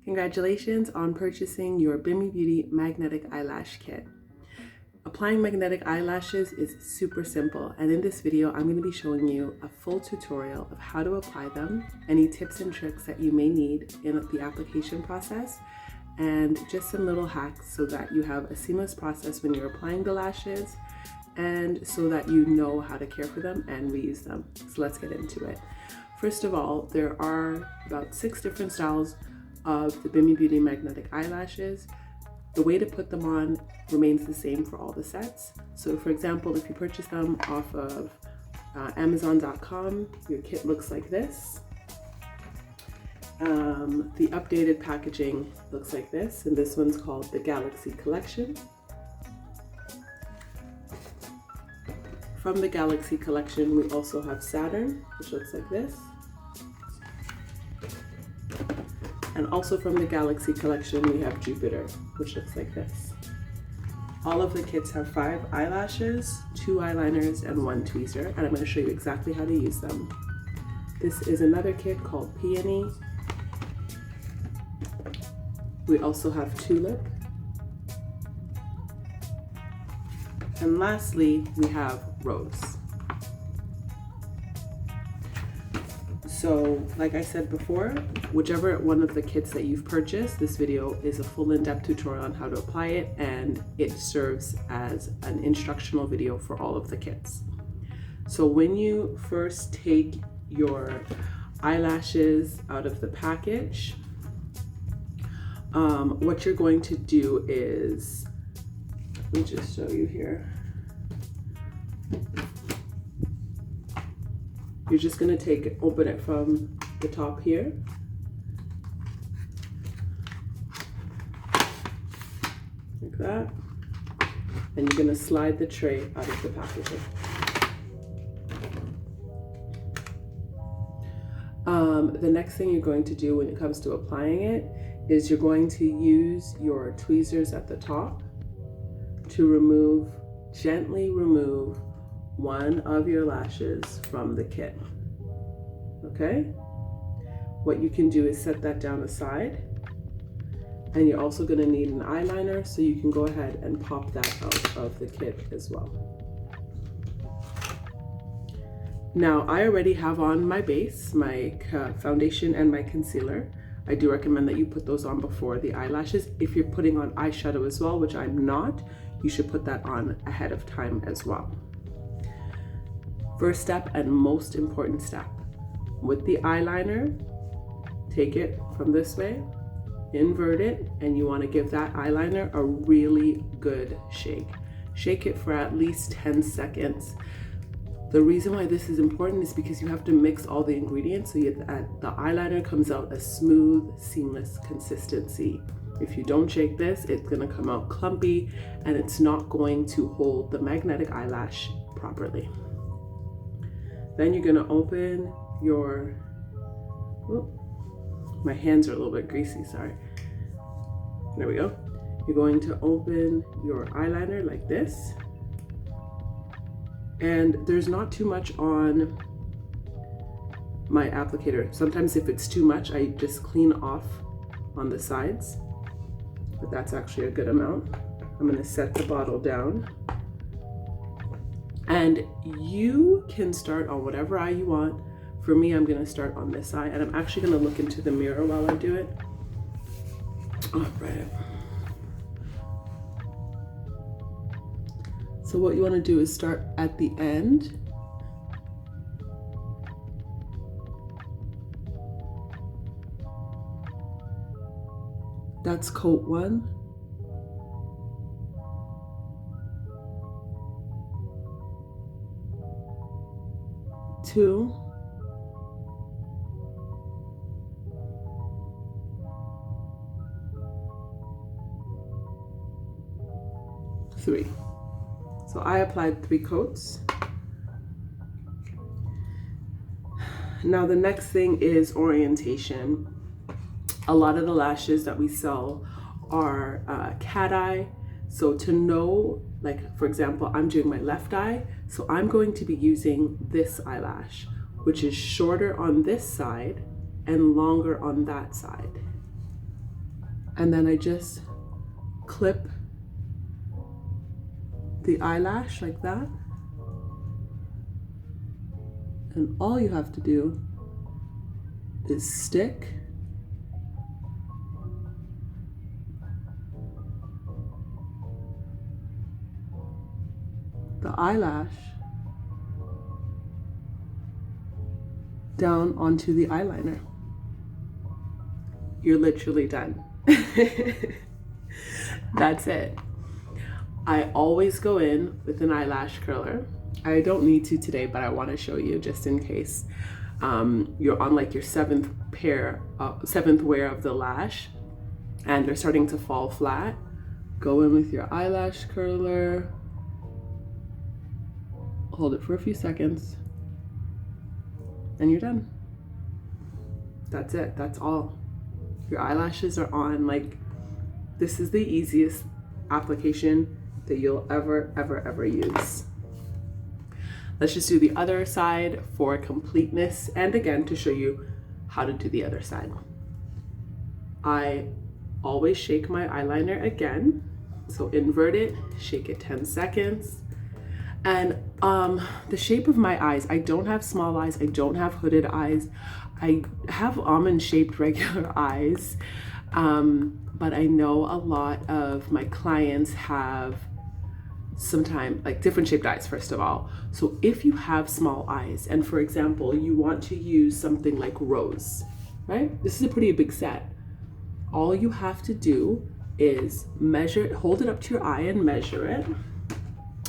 Congratulations on purchasing your Bimmy Beauty Magnetic Eyelash Kit. Applying magnetic eyelashes is super simple, and in this video I'm going to be showing you a full tutorial of how to apply them, any tips and tricks that you may need in the application process, and just some little hacks so that you have a seamless process when you're applying the lashes and so that you know how to care for them and reuse them. So let's get into it. First of all, there are about 6 different styles of the Bimmy Beauty Magnetic Eyelashes. The way to put them on remains the same for all the sets. So for example, if you purchase them off of Amazon.com, your kit looks like this. The updated packaging looks like this, and this one's called the Galaxy Collection. From the Galaxy Collection, we also have Saturn, which looks like this. And also from the Galaxy Collection, we have Jupiter, which looks like this. All of the kits have 5 eyelashes, 2 eyeliners, and 1 tweezer, and I'm going to show you exactly how to use them. This is another kit called Peony. We also have Tulip. And lastly, we have Rose. So, like I said before, whichever one of the kits that you've purchased, this video is a full in-depth tutorial on how to apply it, and it serves as an instructional video for all of the kits. So when you first take your eyelashes out of the package, what you're going to do is, let me just show you here. You're just going to open it from the top here. Like that. And you're going to slide the tray out of the packaging. The next thing you're going to do when it comes to applying it is you're going to use your tweezers at the top to gently remove one of your lashes from the kit. Okay? What you can do is set that down aside, and you're also going to need an eyeliner, so you can go ahead and pop that out of the kit as well. Now, I already have on my base, my foundation and my concealer. I do recommend that you put those on before the eyelashes. If you're putting on eyeshadow as well, which I'm not, you should put that on ahead of time as well. First step and most important step, with the eyeliner, take it from this way, invert it, and you want to give that eyeliner a really good shake. Shake it for at least 10 seconds. The reason why this is important is because you have to mix all the ingredients so the eyeliner comes out a smooth, seamless consistency. If you don't shake this, it's going to come out clumpy and it's not going to hold the magnetic eyelash properly. Then you're going to open your, my hands are a little bit greasy, sorry. There we go. You're going to open your eyeliner like this. And there's not too much on my applicator. Sometimes if it's too much, I just clean off on the sides, but that's actually a good amount. I'm going to set the bottle down. And you can start on whatever eye you want. For me, I'm going to start on this eye, and I'm actually going to look into the mirror while I do it. All right. So what you want to do is start at the end. That's coat 1. Two, 3. So I applied 3 coats. Now the next thing is orientation. A lot of the lashes that we sell are cat eye. So to know, like for example, I'm doing my left eye, so I'm going to be using this eyelash, which is shorter on this side and longer on that side. And then I just clip the eyelash like that. And all you have to do is stick the eyelash down onto the eyeliner. You're literally done. That's it. I always go in with an eyelash curler. I don't need to today, but I want to show you just in case you're on like your seventh wear of the lash and they're starting to fall flat. Go in with your eyelash curler, hold it for a few seconds, and you're done. That's it. That's all. Your eyelashes are on. Like, this is the easiest application that you'll ever use. Let's just do the other side for completeness and again to show you how to do the other side. I always shake my eyeliner again. So invert it, shake it 10 seconds. And the shape of my eyes, I don't have small eyes, I don't have hooded eyes. I have almond shaped regular eyes. But I know a lot of my clients have sometimes like different shaped eyes, first of all. So if you have small eyes and for example, you want to use something like rose, right? This is a pretty big set. All you have to do is measure it, hold it up to your eye and measure it.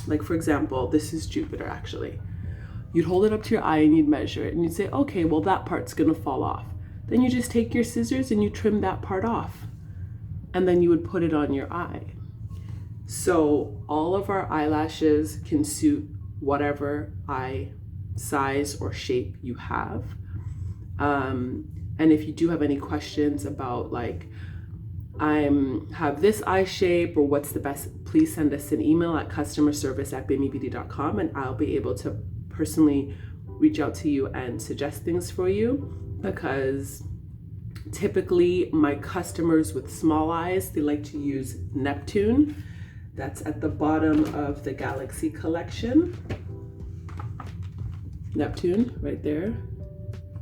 Like for example, this is Jupiter actually. You'd hold it up to your eye and you'd measure it and you'd say, okay, well that part's gonna fall off. Then you just take your scissors and you trim that part off. And then you would put it on your eye. So all of our eyelashes can suit whatever eye size or shape you have. And if you do have any questions about like, have this eye shape or what's the best, please send us an email at customerservice@bimmybeauty.com and I'll be able to personally reach out to you and suggest things for you, because typically my customers with small eyes, they like to use Neptune. That's at the bottom of the Galaxy collection. Neptune, right there.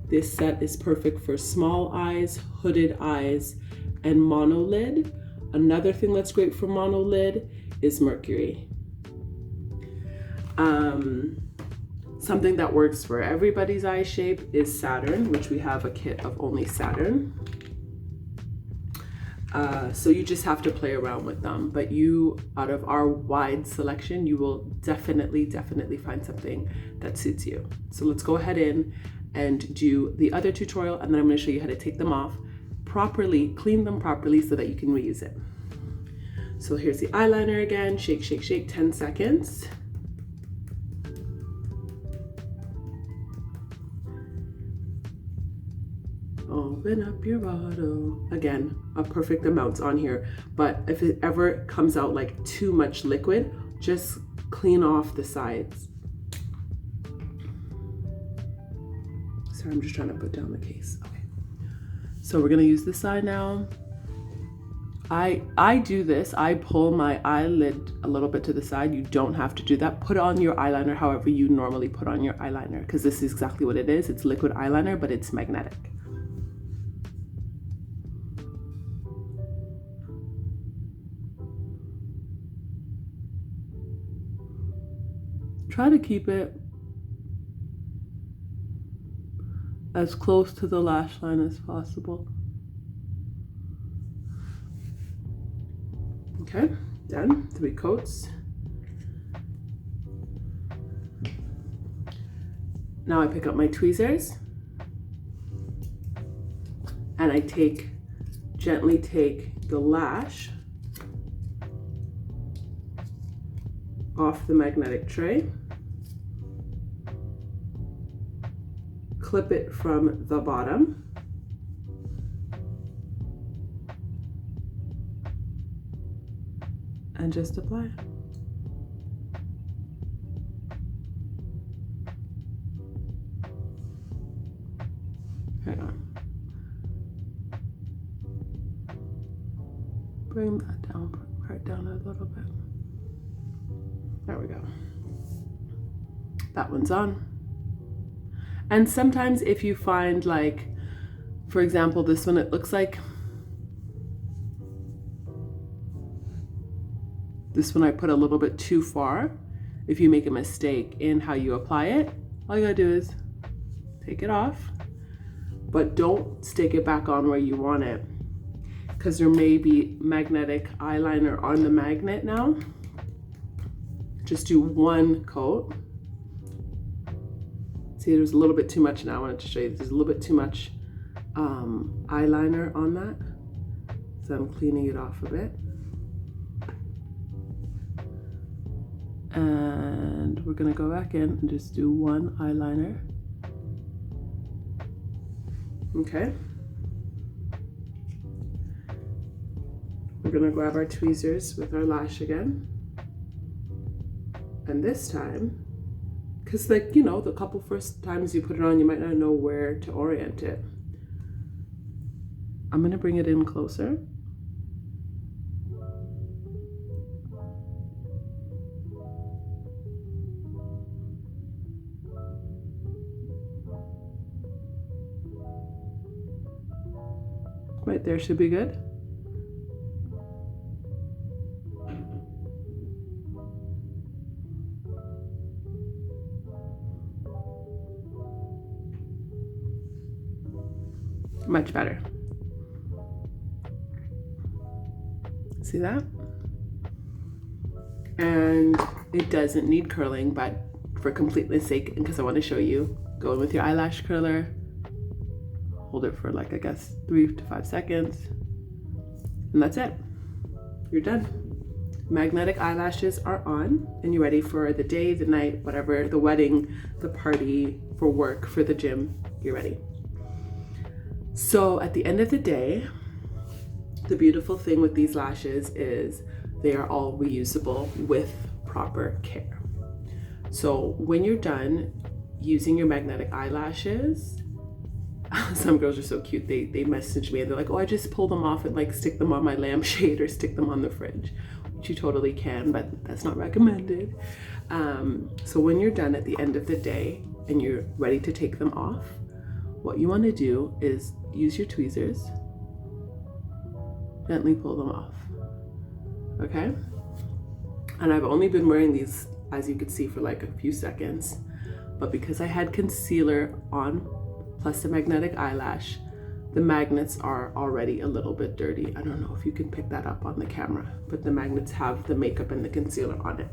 This set is perfect for small eyes, hooded eyes, and monolid. Another thing that's great for monolid is Mercury. Something that works for everybody's eye shape is Saturn, which we have a kit of only Saturn. So you just have to play around with them, but you, out of our wide selection, you will definitely find something that suits you. So let's go ahead in and do the other tutorial, and then I'm going to show you how to take them off properly, clean them properly so that you can reuse it. So here's the eyeliner again, shake, shake, shake, 10 seconds. Open up your bottle. Again, a perfect amount's on here, but if it ever comes out like too much liquid, just clean off the sides. Sorry, I'm just trying to put down the case. Okay. So we're gonna use this side now. I do this, I pull my eyelid a little bit to the side. You don't have to do that. Put on your eyeliner however you normally put on your eyeliner, because this is exactly what it is. It's liquid eyeliner, but it's magnetic. Try to keep it as close to the lash line as possible. Okay, done. 3 coats. Now I pick up my tweezers and I gently take the lash off the magnetic tray. Clip it from the bottom. And just apply. Hang on. Bring that down, right down a little bit. There we go. That one's on. And sometimes if you find, like, for example, this one, it looks like this one I put a little bit too far. If you make a mistake in how you apply it, all you gotta do is take it off, but don't stick it back on where you want it, because there may be magnetic eyeliner on the magnet now. Just do one coat. See, there's a little bit too much now. I wanted to show you, there's a little bit too much eyeliner on that. So I'm cleaning it off a bit. And we're gonna go back in and just do one eyeliner. Okay. We're gonna grab our tweezers with our lash again. And this time, because, like, you know, the couple first times you put it on, you might not know where to orient it. I'm gonna bring it in closer. Right there should be good. Much better. See that? And it doesn't need curling, but for completeness sake, and because I want to show you, go in with your eyelash curler, hold it for, like, I guess 3 to 5 seconds, and that's it. You're done. Magnetic eyelashes are on, and you're ready for the day, the night, whatever, the wedding, the party, for work, for the gym. You're ready. So at the end of the day, the beautiful thing with these lashes is they are all reusable with proper care. So when you're done using your magnetic eyelashes, some girls are so cute, they message me and they're like, oh, I just pull them off and, like, stick them on my lampshade or stick them on the fridge, which you totally can, but that's not recommended. So when you're done at the end of the day and you're ready to take them off, what you want to do is use your tweezers, gently pull them off, okay? And I've only been wearing these, as you can see, for like a few seconds, but because I had concealer on, plus the magnetic eyelash, the magnets are already a little bit dirty. I don't know if you can pick that up on the camera, but the magnets have the makeup and the concealer on it.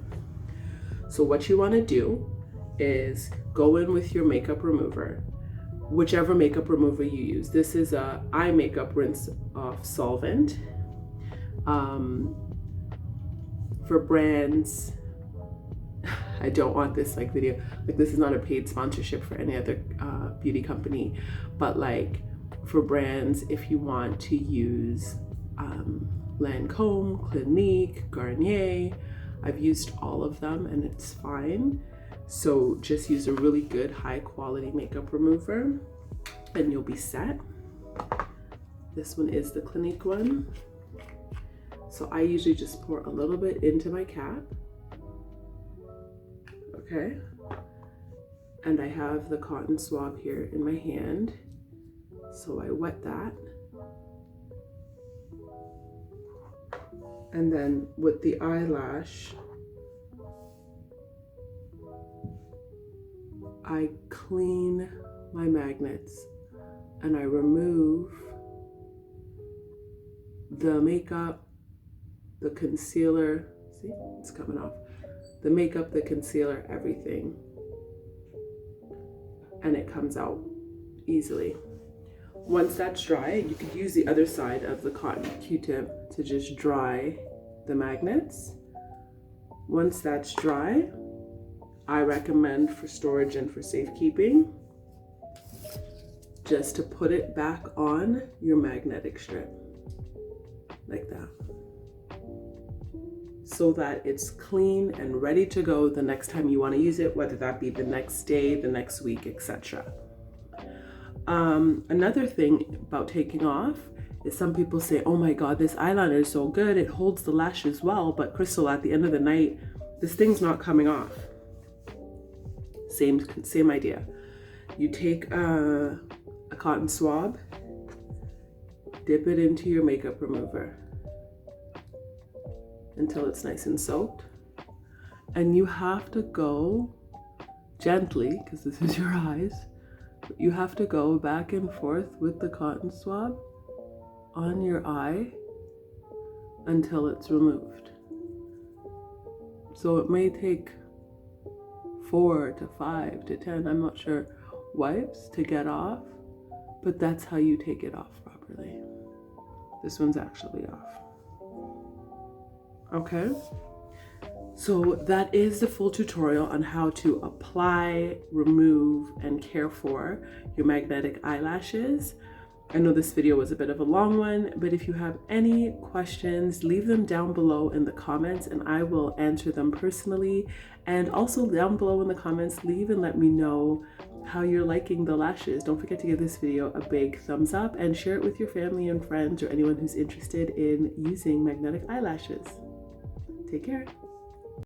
So what you want to do is go in with your makeup remover, whichever makeup remover you use. This is a eye makeup rinse off solvent. For brands, I don't want this like video, like this is not a paid sponsorship for any other beauty company, but like for brands, if you want to use Lancome, Clinique, Garnier, I've used all of them and it's fine. So just use a really good high quality makeup remover and you'll be set. This one is the Clinique one. So I usually just pour a little bit into my cap. Okay. And I have the cotton swab here in my hand. So I wet that. And then with the eyelash, I clean my magnets and I remove the makeup, the concealer, see, it's coming off, the makeup, the concealer, everything, and it comes out easily. Once that's dry, you could use the other side of the cotton Q-tip to just dry the magnets. Once that's dry, I recommend for storage and for safekeeping, just to put it back on your magnetic strip, like that, so that it's clean and ready to go the next time you want to use it, whether that be the next day, the next week, etc. Another thing about taking off is some people say, oh my God, this eyeliner is so good. It holds the lashes well, but Crystal, at the end of the night, this thing's not coming off. Same idea. You take a cotton swab, dip it into your makeup remover until it's nice and soaked. And you have to go gently, because this is your eyes, you have to go back and forth with the cotton swab on your eye until it's removed. So it may take 4 to 5 to 10, I'm not sure, wipes to get off, but that's how you take it off properly. This one's actually off. Okay, so that is the full tutorial on how to apply, remove, and care for your magnetic eyelashes. I know this video was a bit of a long one, but if you have any questions, leave them down below in the comments and I will answer them personally. And also down below in the comments, leave and let me know how you're liking the lashes. Don't forget to give this video a big thumbs up and share it with your family and friends or anyone who's interested in using magnetic eyelashes. Take care.